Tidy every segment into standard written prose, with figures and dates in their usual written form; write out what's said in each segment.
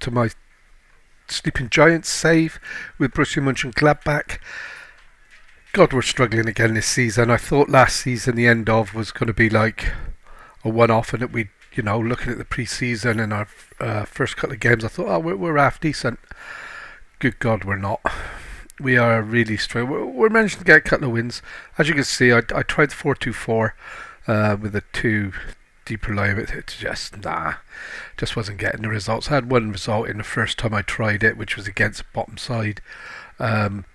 to my Sleeping Giants save with Borussia Mönchengladbach. God, we're struggling again this season. I thought last season the end of was going to be like a one-off, and that we, looking at the pre-season and our first couple of games, I thought, oh, we're half decent. Good God, we're not. We are really struggling. We're managing to get a couple of wins. As you can see, I tried the 4-2-4 with a 2 deeper line. It just wasn't getting the results. I had one result in the first time I tried it, which was against bottom side. I'm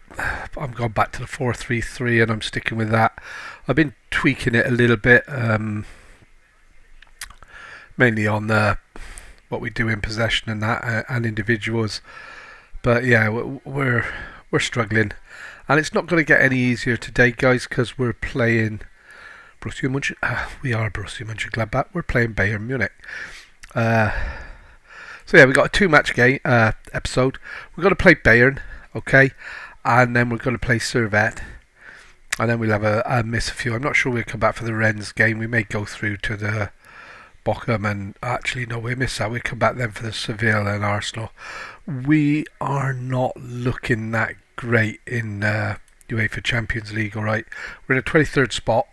going back to the 4-3-3 and I'm sticking with that. I've been tweaking it a little bit, mainly on what we do in possession and that, and individuals. But yeah, we're struggling, and it's not going to get any easier today, guys, because we're playing Borussia Mönchengladbach. We're playing Bayern Munich. So yeah, we got a 2-match game episode. We're going to play Bayern, okay, and then we're going to play Servette, and then we'll have a miss a few. I'm not sure we'll come back for the Rennes game. We may go through to the Bochum, and actually no, we miss that. We'll come back then for the Seville and Arsenal. We are not looking that great in UEFA Champions League. All right, we're in a 23rd spot,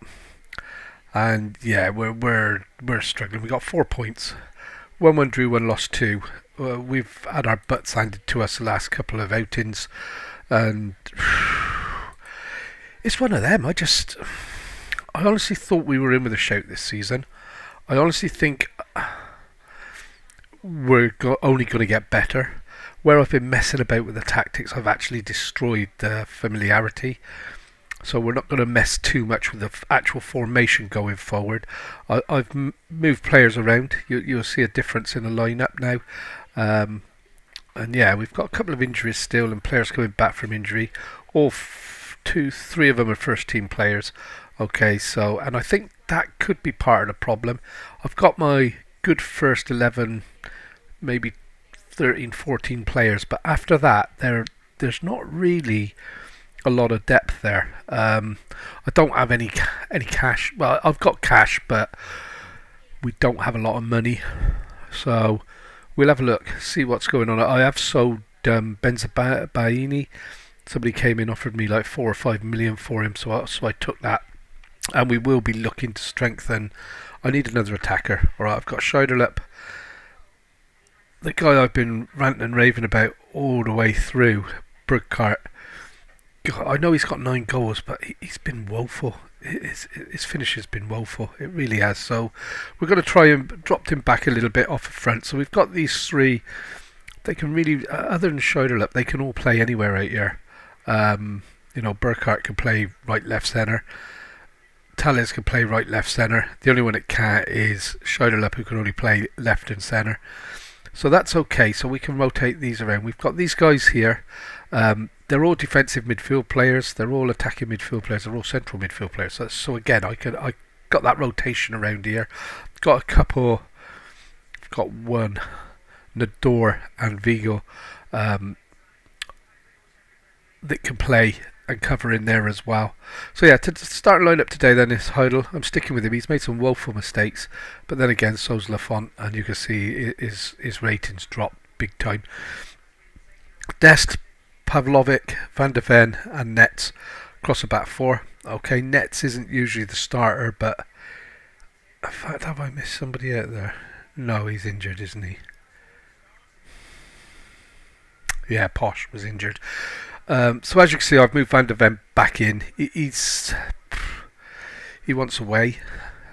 and yeah, we're struggling. We got 4 points, 1-1 drew, 1 lost 2. We've had our butts handed to us the last couple of outings, and it's one of them. I honestly thought we were in with a shout this season. I honestly think we're only going to get better. Where I've been messing about with the tactics, I've actually destroyed the familiarity. So we're not going to mess too much with the actual formation going forward. I've moved players around. You'll see a difference in the lineup now. And yeah, we've got a couple of injuries still, and players coming back from injury. All 3 of them are first team players. Okay, so, and I think that could be part of the problem. I've got my good first 11, maybe 13, 14 players, but after that, there's not really a lot of depth there. I don't have any cash. Well, I've got cash, but we don't have a lot of money. So we'll have a look, see what's going on. I have sold Benzabaini. Somebody came in, offered me like 4 or 5 million for him, so I took that. And we will be looking to strengthen. I need another attacker. Alright, I've got Schneiderlip. The guy I've been ranting and raving about all the way through, Burkhardt. God, I know he's got 9 goals, but he's been woeful. His finish has been woeful. It really has. So we're going to try and drop him back a little bit off the front. So we've got these 3. They can really, other than Schneiderlip, they can all play anywhere out here. Burkhardt can play right, left, centre. Tales can play right, left, centre. The only one that can't is Schneiderlip, who can only play left and centre. So that's okay. So we can rotate these around. We've got these guys here. They're all defensive midfield players. They're all attacking midfield players. They're all central midfield players. So again, I got that rotation around here. Got a couple. I've got one, Nador and Vigo, that can play and cover in there as well. So yeah, to start lineup today then is Heidel. I'm sticking with him. He's made some woeful mistakes, but then again, so's Lafont, and you can see his ratings drop big time. Dest, Pavlovic, Van de Ven, and Nets across the back 4. Okay, Nets isn't usually the starter, but in fact, have I missed somebody out there? No, he's injured, isn't he? Yeah, Posh was injured. So as you can see, I've moved Van de Ven back in. He wants away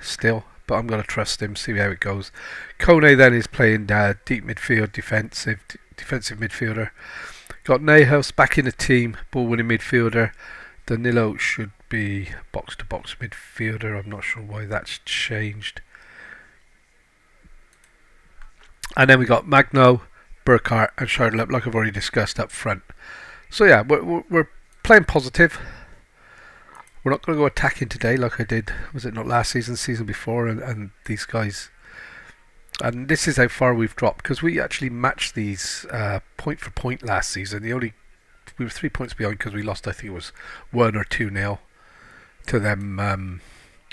still, but I'm going to trust him, see how it goes. Kone then is playing deep midfield, defensive midfielder. Got Nahus back in the team, ball winning midfielder. Danilo should be box to box midfielder. I'm not sure why that's changed. And then we got Magno, Burkhardt and Schneiderlip, like I've already discussed up front. So yeah, we're playing positive. We're not going to go attacking today like I did, was it not last season before, and these guys. And this is how far we've dropped, because we actually matched these point for point last season. We were 3 points behind because we lost, I think it was 1 or 2-0 to them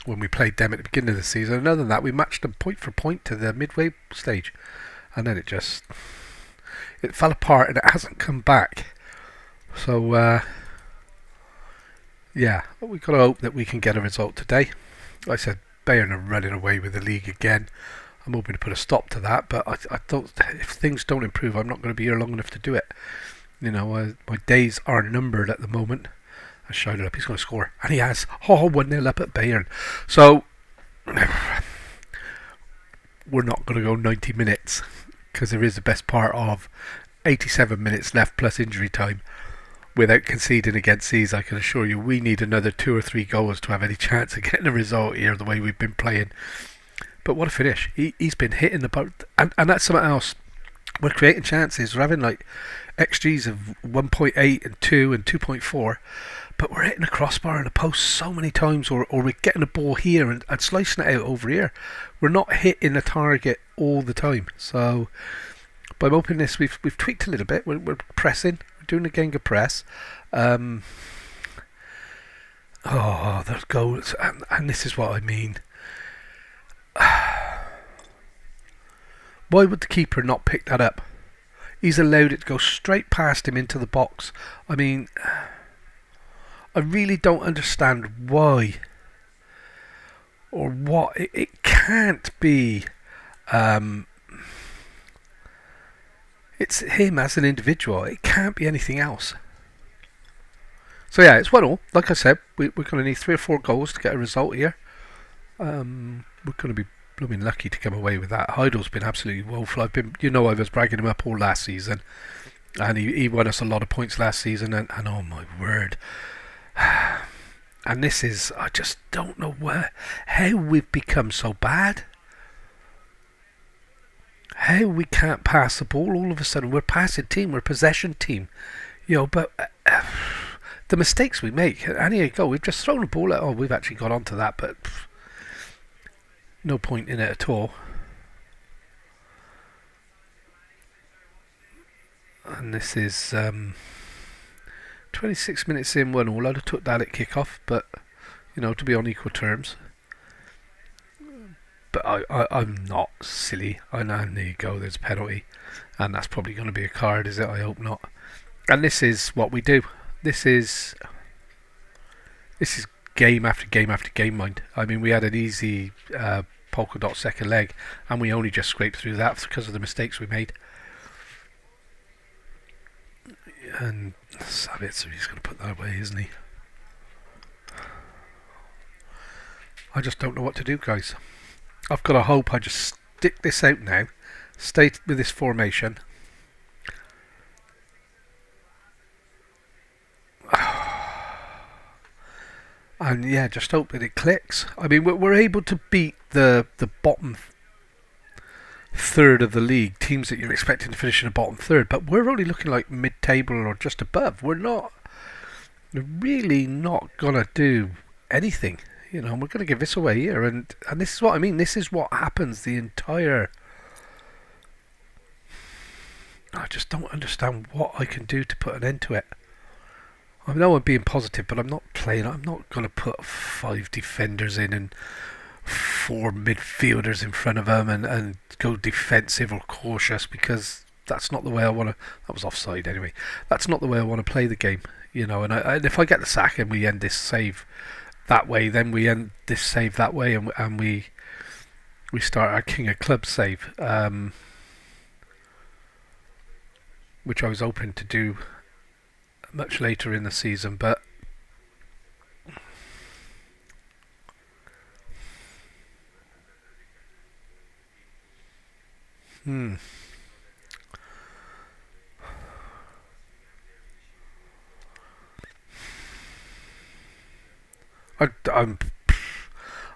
when we played them at the beginning of the season. And other than that, we matched them point for point to the midway stage. And then it it fell apart and it hasn't come back. So yeah, we've got to hope that we can get a result today. Like I said, Bayern are running away with the league again. I'm hoping to put a stop to that, but I don't. If things don't improve, I'm not going to be here long enough to do it. You know, my days are numbered at the moment. I shouted up, he's going to score, and he has. 1-0 up at Bayern. So we're not going to go 90 minutes because there is the best part of 87 minutes left plus injury time without conceding against these. I can assure you we need another 2 or 3 goals to have any chance of getting a result here the way we've been playing. But what a finish. He's been hitting the boat, and that's something else. We're creating chances. We're having like XGs of 1.8 and 2 and 2.4, but we're hitting the crossbar and the post so many times, or we're getting the ball here and slicing it out over here. We're not hitting the target all the time. So by opening this, we've tweaked a little bit. We're pressing. We're doing the Genga press. Those goals, and this is what I mean. Why would the keeper not pick that up? He's allowed it to go straight past him into the box. I mean, I really don't understand why or what. It can't be. It's him as an individual. It can't be anything else. So yeah, it's 1-1. Like I said, we're going to need 3 or 4 goals to get a result here. We're going to be blooming lucky to come away with that. Heidel's been absolutely woeful. I was bragging him up all last season, and he won us a lot of points last season. And oh my word! And this is, I just don't know how we've become so bad. How we can't pass the ball all of a sudden. We're a passing team. We're a possession team. But the mistakes we make. And here you go. We've just thrown the ball out. Oh, we've actually got onto that, but no point in it at all. And this is 26 minutes in, 1-1. I'd have took that at kick-off, but to be on equal terms. But I'm not silly. And there you go, there's a penalty. And that's probably going to be a card, is it? I hope not. And this is what we do. This is game after game after game, mind. I mean, we had an easy polka dot second leg, and we only just scraped through that because of the mistakes we made. And Savitzer, he's going to put that away, isn't he? I just don't know what to do, guys. I've got to hope I just stick this out now, stay with this formation. And yeah, just hope that it clicks. I mean, we're able to beat the bottom third of the league, teams that you're expecting to finish in the bottom third, but we're only looking like mid-table or just above. We're really not gonna do anything. We're gonna give this away here, and this is what I mean. This is what happens the entire. I just don't understand what I can do to put an end to it. I know I'm being positive, but I'm not playing. I'm not going to put 5 defenders in and 4 midfielders in front of them and go defensive or cautious, because that's not the way I want to. That was offside anyway. That's not the way I want to play the game, And if I get the sack and we end this save that way, then we end this save that way, and we start our King of Clubs save, which I was hoping to do much later in the season, but I'm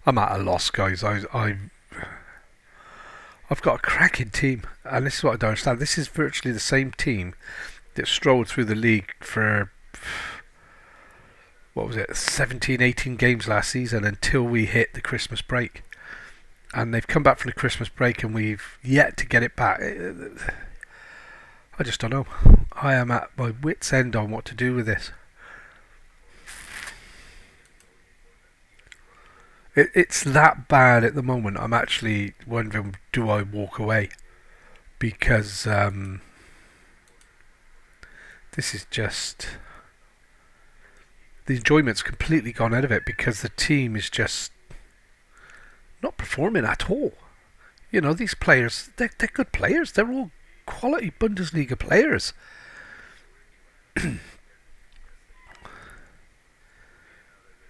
at a loss, guys. I've got a cracking team, and this is what I don't understand. This is virtually the same team that strolled through the league for, 17, 18 games last season until we hit the Christmas break. And they've come back from the Christmas break and we've yet to get it back. I just don't know. I am at my wit's end on what to do with this. It's that bad at the moment. I'm actually wondering, do I walk away? Because This is just... The enjoyment's completely gone out of it because the team is just not performing at all. You know, these players, they're good players. They're all quality Bundesliga players.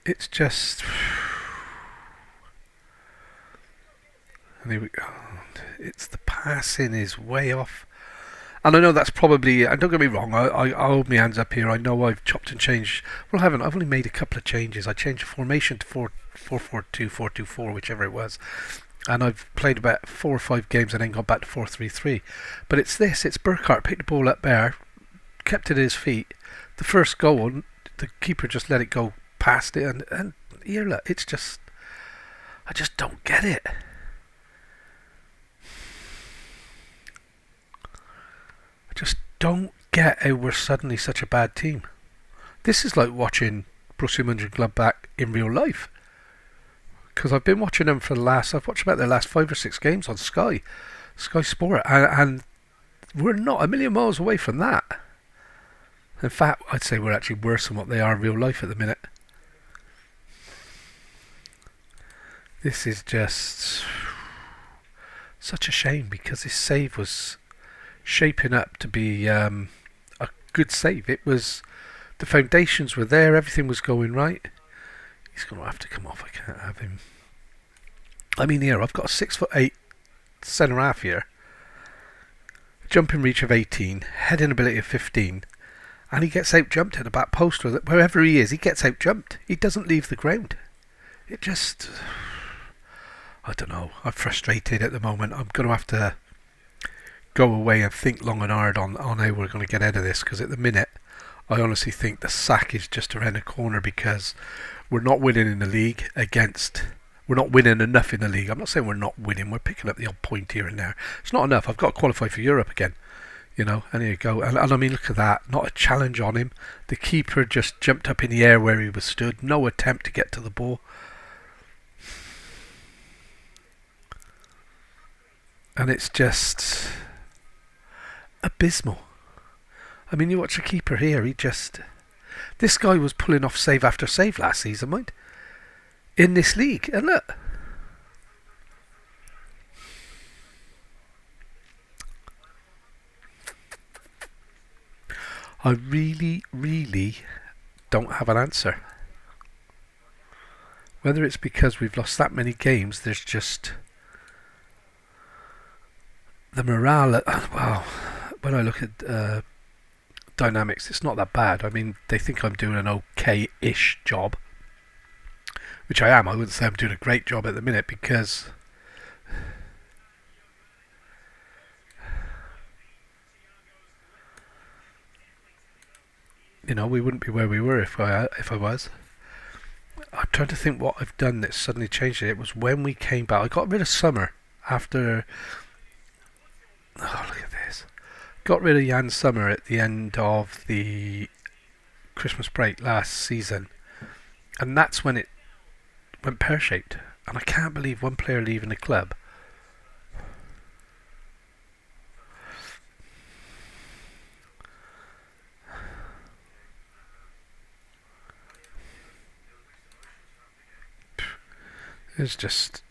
It's just... And here we go. It's the passing is way off. And I know that's probably... And don't get me wrong, I hold my hands up here. I know I've chopped and changed... Well, I haven't. I've only made a couple of changes. I changed the formation to 4-4-2, 4-2-4, whichever it was. And I've played about 4 or 5 games and then gone back to 4-3-3. But it's this. It's Burkhardt picked the ball up there, kept it at his feet. The first goal, the keeper just let it go past it. And here, look, it's just... I just don't get it. I just don't get how we're suddenly such a bad team. This is like watching Borussia Mönchengladbach in real life. Because I've been watching them for I've watched about their last 5 or 6 games on Sky Sport, and we're not a million miles away from that. In fact, I'd say we're actually worse than what they are in real life at the minute. This is just such a shame because this save was shaping up to be a good save. It was, the foundations were there, everything was going right. He's going to have to come off. I can't have him. I mean, here I've got a 6'8" centre half here, jumping reach of 18, heading ability of 15, and he gets out jumped at the back post, or wherever he is, he gets out jumped. He doesn't leave the ground. It just, I don't know. I'm frustrated at the moment. I'm going to have to go away and think long and hard on how we're going to get out of this, because at the minute I honestly think the sack is just around the corner because we're not winning in the league we're not winning enough in the league. I'm not saying we're not winning, we're picking up the odd point here and there. It's not enough. I've got to qualify for Europe again, you know, and here you go. And I mean, look at that, not a challenge on him. The keeper just jumped up in the air where he was stood, no attempt to get to the ball. And it's just abysmal. I mean, you watch the keeper here, this guy was pulling off save after save last season, mind, in this league, and look. I really, really don't have an answer. Whether it's because we've lost that many games, there's just the morale, well, when I look at dynamics, it's not that bad. I mean, they think I'm doing an okay-ish job, which I am. I wouldn't say I'm doing a great job at the minute because you know, we wouldn't be where we were if I was. I'm trying to think what I've done that suddenly changed it. It was when we came back. I got rid of Summer after. Oh, look at this. Got rid of Jan Sommer at the end of the Christmas break last season, and that's when it went pear-shaped. And I can't believe one player leaving the club. There's just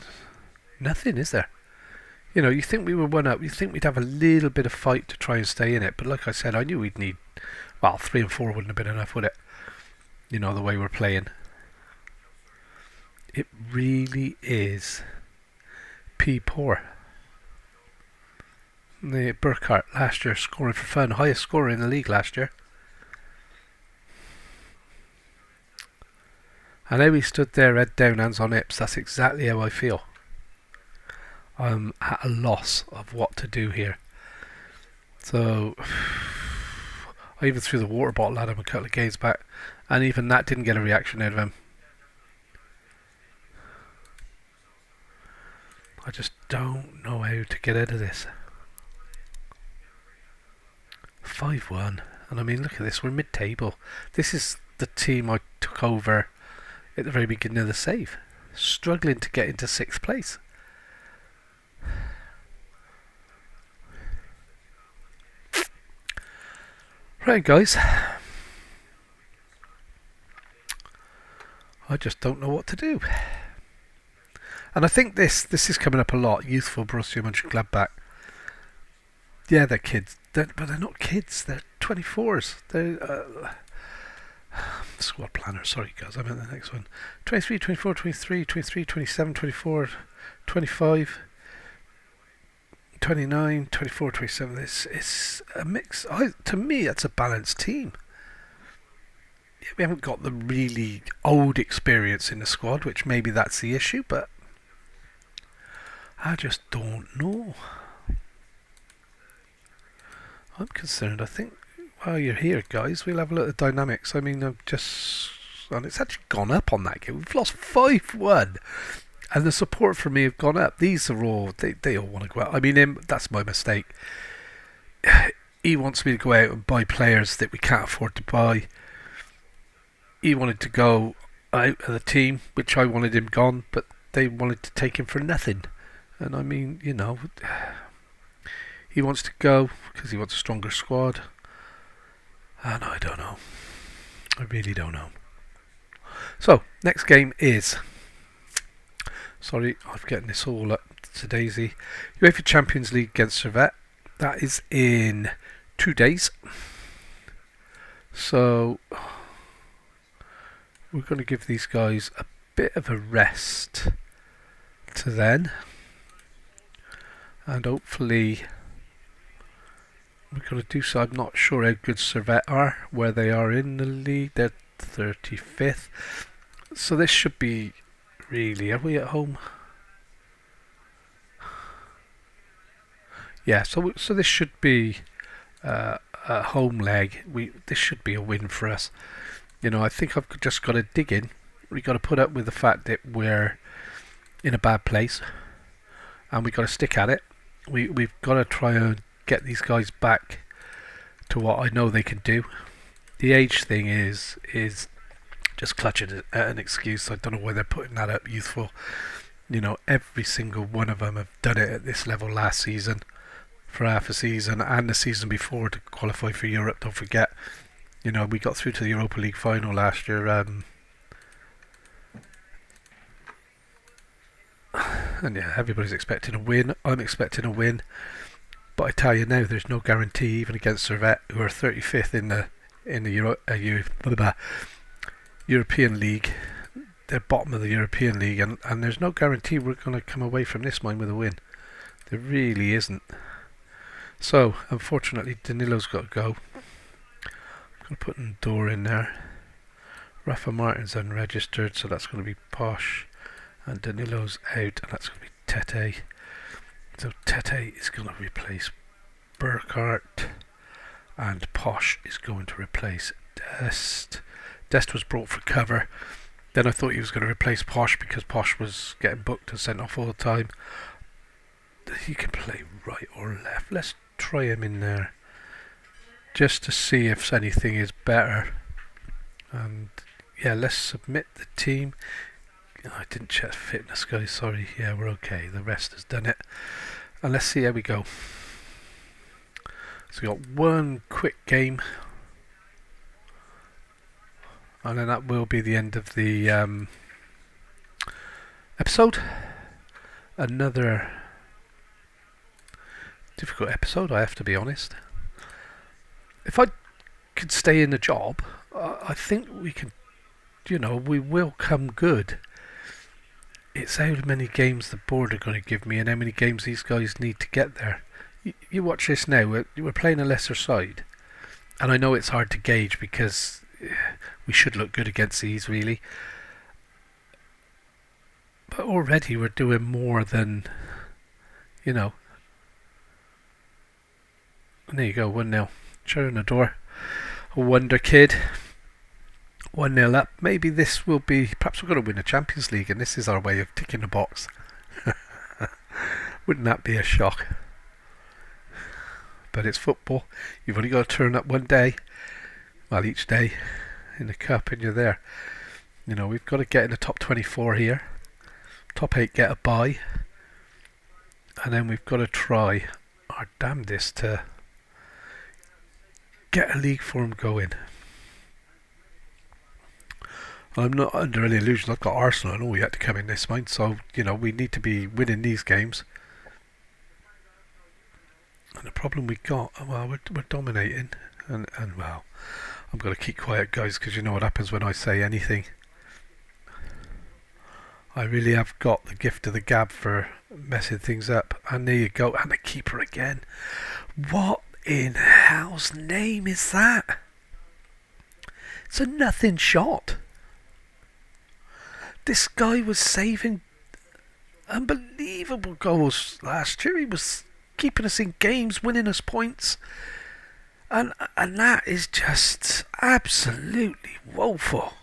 nothing, is there? You know, you think we were 1-up, you think we'd have a little bit of fight to try and stay in it, but like I said, I knew we'd need, well, 3 and 4 wouldn't have been enough, would it? You know, the way we're playing. It really is poor. The Burkhardt last year scoring for fun, highest scorer in the league last year. And how he stood there, head down, hands on hips, that's exactly how I feel. I'm at a loss of what to do here. So I even threw the water bottle at him a couple of games back, and even that didn't get a reaction out of him. I just don't know how to get out of this. 5-1, and I mean, look at this, we're mid-table. This is the team I took over at the very beginning of the save, struggling to get into 6th place. Right, guys. I just don't know what to do. And I think this is coming up a lot. Youthful Borussia Mönchengladbach. Yeah, they're kids, but they're not kids. They're 24s. They're squad planner. Sorry, guys. I meant the next one. 23, 24, 23, 23, 27, 24, 25, 29, 24, 27. It's a mix. To me, that's a balanced team. Yeah, we haven't got the really old experience in the squad, which maybe that's the issue, but I just don't know. I'm concerned. I think while you're here, guys, we'll have a look at the dynamics. I mean, and it's actually gone up on that game. We've lost 5-1, and the support for me have gone up. These are all they all want to go out. I mean, that's my mistake. He wants me to go out and buy players that we can't afford to buy. He wanted to go out of the team, which I wanted him gone, but they wanted to take him for nothing. And I mean, he wants to go because he wants a stronger squad. And I don't know. I really don't know. So, next game is... Sorry, I'm getting this all up to Daisy. UEFA Champions League against Servette. That is in 2 days. So, we're going to give these guys a bit of a rest to then. And hopefully... we're going to do so. I'm not sure how good Servette are, where they are in the league. They're 35th. So this should be really... Are we at home? Yeah, so this should be a home leg. This should be a win for us. I think I've just got to dig in. We've got to put up with the fact that we're in a bad place. And we've got to stick at it. We've got to try and get these guys back to what I know they can do. The age thing is just clutching at an excuse. I don't know why they're putting that up. Youthful, every single one of them have done it at this level last season, for half a season, and the season before to qualify for Europe. Don't forget, we got through to the Europa League final last year. And yeah, everybody's expecting a win. I'm expecting a win. But I tell you now, there's no guarantee even against Servette, who are 35th in the European League. They're bottom of the European League, and there's no guarantee we're going to come away from this one with a win. There really isn't. So, unfortunately, Danilo's got to go. I'm going to put Ndor in there. Rafa Martin's unregistered, so that's going to be Posh. And Danilo's out, and that's going to be Tete. So Tete is going to replace Burkhardt, and Posh is going to replace Dest. Dest was brought for cover. Then I thought he was going to replace Posh because Posh was getting booked and sent off all the time. He can play right or left. Let's try him in there just to see if anything is better. And yeah, let's submit the team. I didn't check fitness, guys. Sorry. Yeah, we're okay. The rest has done it. And let's see how we go. So we got one quick game, and then that will be the end of the episode. Another difficult episode, I have to be honest. If I could stay in the job, I think we can. We will come good. It's how many games the board are going to give me and how many games these guys need to get there. You watch this now, we're playing a lesser side. And I know it's hard to gauge because we should look good against these, really. But already we're doing more than, And there you go, 1-0. Sharon the door. A wonder kid. 1-0 up. Maybe this will be... Perhaps we're going to win the Champions League and this is our way of ticking the box. Wouldn't that be a shock? But it's football. You've only got to turn up one day. Well, each day in the cup and you're there. We've got to get in the top 24 here. Top 8 get a bye. And then we've got to try our damnedest to get a league form going. I'm not under any illusion. I've got Arsenal and all yet to come in this month, so we need to be winning these games. And the problem we got, well, we're dominating, and well, I'm going to keep quiet, guys, because you know what happens when I say anything. I really have got the gift of the gab for messing things up. And there you go, and the keeper again. What in hell's name is that? It's a nothing shot. This guy was saving unbelievable goals last year. He was keeping us in games, winning us points. And that is just absolutely woeful.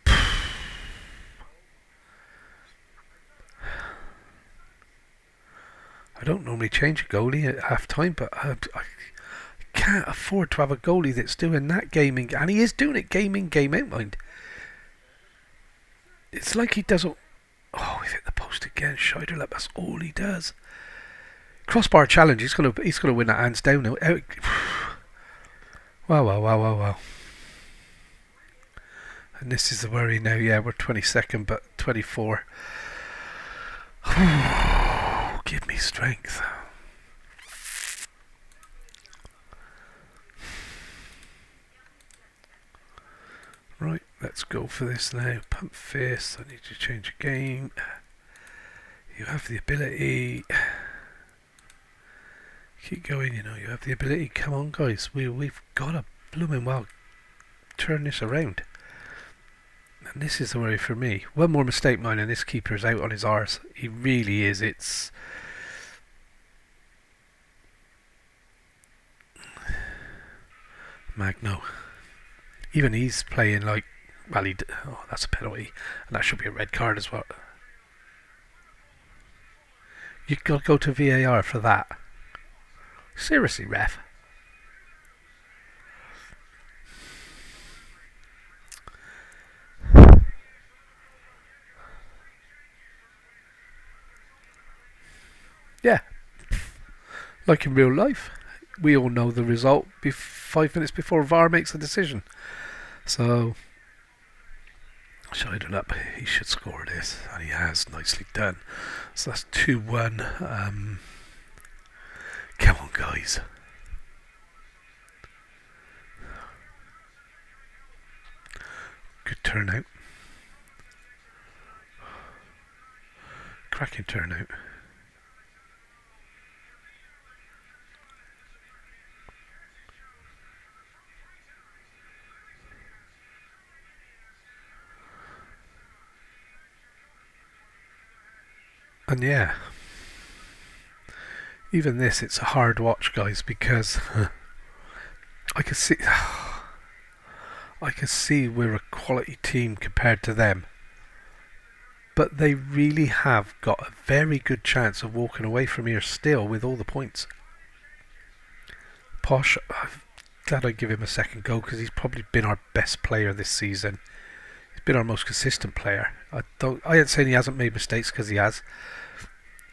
I don't normally change a goalie at half time, but I can't afford to have a goalie that's doing that gaming, and he is doing it game in, game out, mind. It's like he doesn't. Oh, he hit the post again. Scheiderlip, that's all he does. Crossbar challenge. He's gonna win that hands down now. Wow. And this is the worry now. Yeah, we're 22nd, but 24. Give me strength. Right, let's go for this now. Pump fist. I need to change a game. You have the ability. Keep going, you have the ability. Come on, guys. We've got to blooming well turn this around. And this is the worry for me. One more mistake, mine, and this keeper's out on his arse. He really is. It's Magno. Even he's playing like, well, that's a penalty, and that should be a red card as well. You've got to go to VAR for that. Seriously, ref. Yeah. Like in real life. We all know the result 5 minutes before VAR makes a decision. So, Scheiderlip, he should score this, and he has. Nicely done. So that's 2-1. Come on, guys. Good turnout. Cracking turnout. And yeah, even this, it's a hard watch, guys, because I can see we're a quality team compared to them, but they really have got a very good chance of walking away from here still with all the points. Posh, I'm glad I give him a second go, because he's probably been our best player this season. He's been our most consistent player. I ain't saying he hasn't made mistakes, because he has.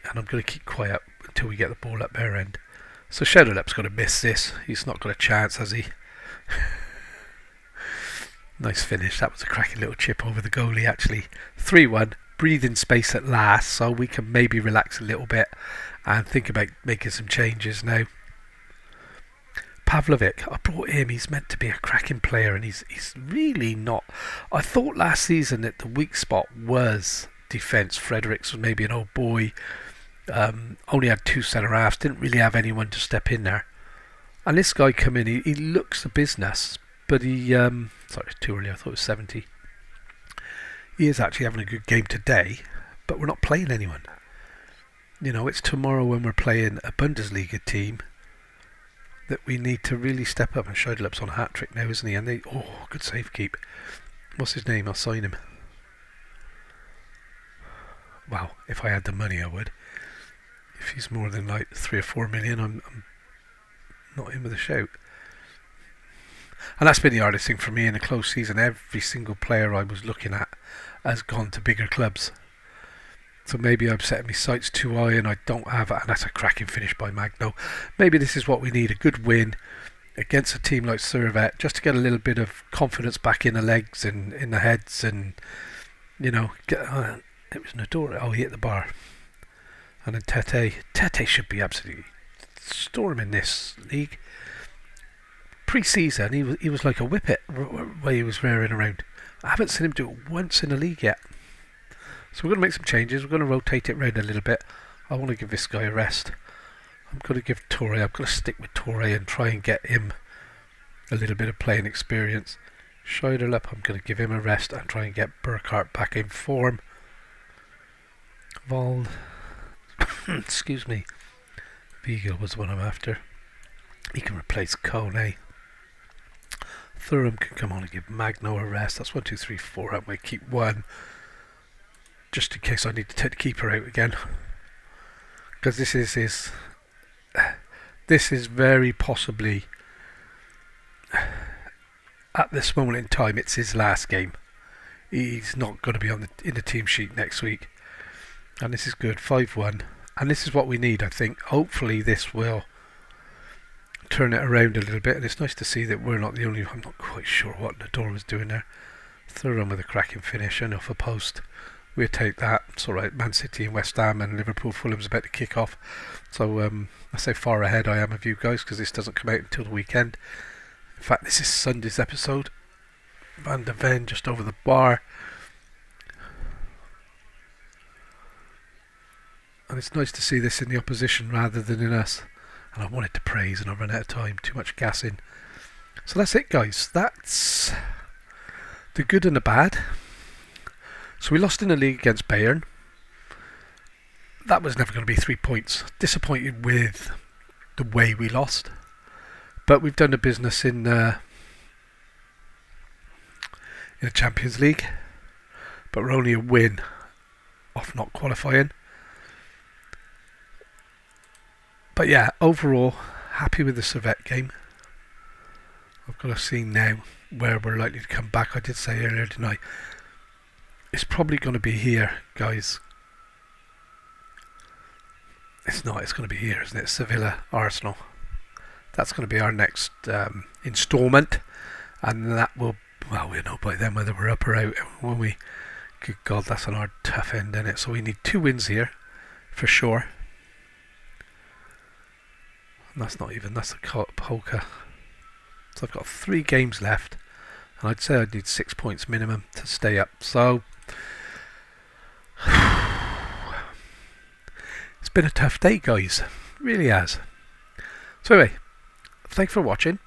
And I'm going to keep quiet until we get the ball up their end. So Scheiderlip's going to miss this. He's not got a chance, has he? Nice finish. That was a cracking little chip over the goalie, actually. 3-1. Breathing space at last, so we can maybe relax a little bit and think about making some changes now. Pavlovic, I brought him. He's meant to be a cracking player, and he's really not. I thought last season that the weak spot was defence. Fredericks was maybe an old boy. Only had 2 centre halves. Didn't really have anyone to step in there. And this guy come in. He looks the business, but he sorry, it's too early. I thought it was 70. He is actually having a good game today, but we're not playing anyone. It's tomorrow when we're playing a Bundesliga team that we need to really step up. And Scheiderlip's on a hat trick now, isn't he? And good save keep. What's his name? I'll sign him. Wow, if I had the money, I would. If he's more than like 3 or 4 million, I'm not in with a shout. And that's been the hardest thing for me in a close season. Every single player I was looking at has gone to bigger clubs. So maybe I'm setting my sights too high and I don't have it, and that's a cracking finish by Magno. Maybe this is what we need, a good win against a team like Servette, just to get a little bit of confidence back in the legs and in the heads, and it was Nadora. Oh, he hit the bar. And then Tete should be absolutely storming this league. Pre-season, he was like a whippet where he was rearing around. I haven't seen him do it once in the league yet. So we're going to make some changes. We're going to rotate it around a little bit. I want to give this guy a rest. I'm going to give Torre. I'm going to stick with Torre and try and get him a little bit of playing experience. Scheiderlup, I'm going to give him a rest and try and get Burkhardt back in form. Excuse me. Viegel was the one I'm after. He can replace Kone. Thuram can come on and give Magno a rest. That's 1, 2, 3, 4. I might keep one, just in case I need to take the keeper out again. Because this is very possibly, at this moment in time, it's his last game. He's not going to be in the team sheet next week. And this is good, 5-1. And this is what we need, I think. Hopefully this will turn it around a little bit. And it's nice to see that we're not the only... I'm not quite sure what Nador was doing there. Thuram with a cracking finish and off a post. We'll take that. It's alright. Man City and West Ham and Liverpool Fulham's about to kick off. So I say far ahead I am of you guys, because this doesn't come out until the weekend. In fact, this is Sunday's episode. Van de Ven just over the bar. And it's nice to see this in the opposition rather than in us. And I wanted to praise and I've run out of time. Too much gassing. So that's it, guys. That's the good and the bad. So we lost in the league against Bayern. That was never going to be 3 points. Disappointed with the way we lost. But we've done the business in the Champions League. But we're only a win off not qualifying. But yeah, overall, happy with the Servette game. I've got to see now where we're likely to come back. I did say earlier tonight, it's probably going to be here, guys. It's not, it's going to be here, isn't it? Sevilla, Arsenal. That's going to be our next instalment. And that will, well, we'll know by then whether we're up or out. When we, good God, that's an hard, tough end, isn't it? So we need 2 wins here, for sure. That's not even, that's a poker. So I've got 3 games left, and I'd say I'd need 6 points minimum to stay up. So it's been a tough day, guys. It really has. So anyway, thanks for watching.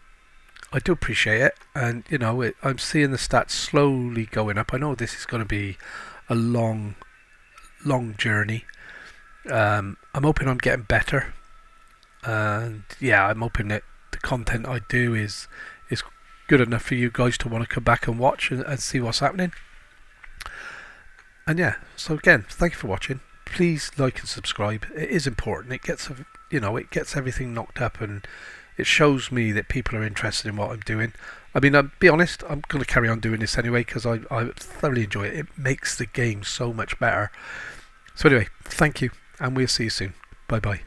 I do appreciate it, and I'm seeing the stats slowly going up. I know this is going to be a long journey. I'm hoping I'm getting better. And yeah, I'm hoping that the content I do is good enough for you guys to want to come back and watch and see what's happening. And yeah, so again, thank you for watching. Please like and subscribe. It is important. It gets it gets everything knocked up, and it shows me that people are interested in what I'm doing. I mean, I'll be honest, I'm going to carry on doing this anyway because I thoroughly enjoy it. It makes the game so much better. So anyway, thank you, and we'll see you soon. Bye bye.